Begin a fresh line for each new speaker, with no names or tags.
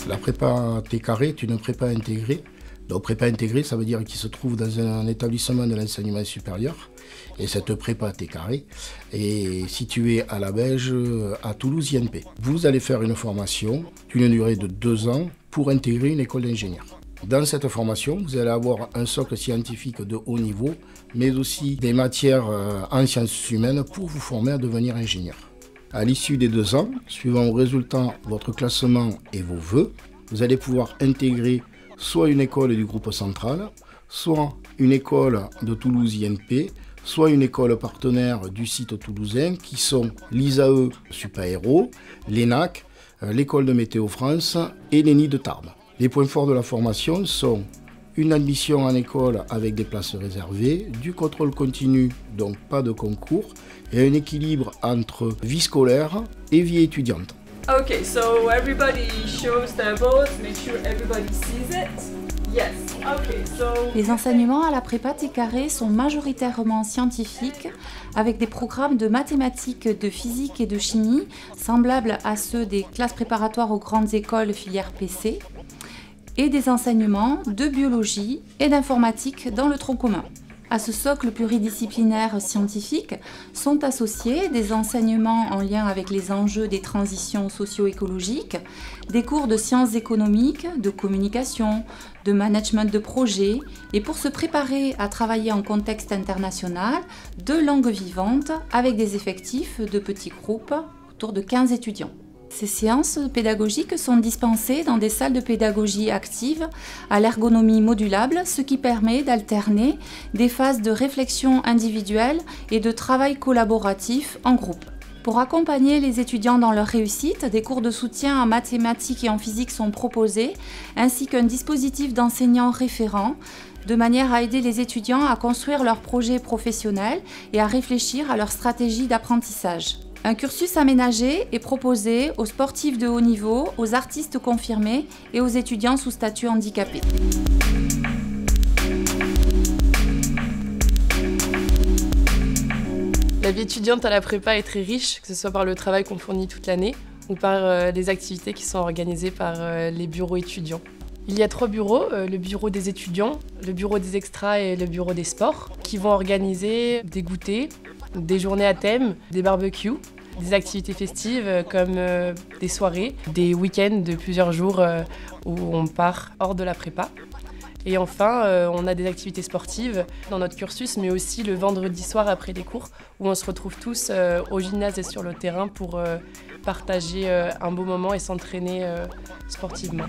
La prépa T-Carré est une prépa intégrée. Donc prépa intégrée, ça veut dire qu'il se trouve dans un établissement de l'enseignement supérieur. Et cette prépa T-Carré est située à la Belge, à Toulouse INP. Vous allez faire une formation d'une durée de 2 ans pour intégrer une école d'ingénieur. Dans cette formation, vous allez avoir un socle scientifique de haut niveau, mais aussi des matières en sciences humaines pour vous former à devenir ingénieur. À l'issue des 2 ans, suivant au résultat votre classement et vos vœux, vous allez pouvoir intégrer soit une école du groupe central, soit une école de Toulouse INP, soit une école partenaire du site toulousain qui sont l'ISAE Supaéro, l'ENAC, l'école de Météo France et l'ENI de Tarbes. Les points forts de la formation sont une admission en école avec des places réservées, du contrôle continu, donc pas de concours, et un équilibre entre vie scolaire et vie étudiante.
Okay, so everybody shows their boards, make sure everybody sees it. Yes. Okay, so
Les enseignements à la prépa T-Carré sont majoritairement scientifiques, avec des programmes de mathématiques, de physique et de chimie, semblables à ceux des classes préparatoires aux grandes écoles filière PC, et des enseignements de biologie et d'informatique dans le tronc commun. À ce socle pluridisciplinaire scientifique sont associés des enseignements en lien avec les enjeux des transitions socio-écologiques, des cours de sciences économiques, de communication, de management de projet et pour se préparer à travailler en contexte international, de langue vivante avec des effectifs de petits groupes autour de 15 étudiants. Ces séances pédagogiques sont dispensées dans des salles de pédagogie active à l'ergonomie modulable, ce qui permet d'alterner des phases de réflexion individuelle et de travail collaboratif en groupe. Pour accompagner les étudiants dans leur réussite, des cours de soutien en mathématiques et en physique sont proposés, ainsi qu'un dispositif d'enseignants référents, de manière à aider les étudiants à construire leurs projets professionnels et à réfléchir à leur stratégie d'apprentissage. Un cursus aménagé est proposé aux sportifs de haut niveau, aux artistes confirmés et aux étudiants sous statut handicapé.
La vie étudiante à la prépa est très riche, que ce soit par le travail qu'on fournit toute l'année ou par les activités qui sont organisées par les bureaux étudiants. Il y a 3 bureaux, le bureau des étudiants, le bureau des extras et le bureau des sports, qui vont organiser des goûters, des journées à thème, des barbecues, des activités festives comme des soirées, des week-ends de plusieurs jours où on part hors de la prépa. Et enfin, on a des activités sportives dans notre cursus, mais aussi le vendredi soir après les cours, où on se retrouve tous au gymnase et sur le terrain pour partager un beau moment et s'entraîner sportivement.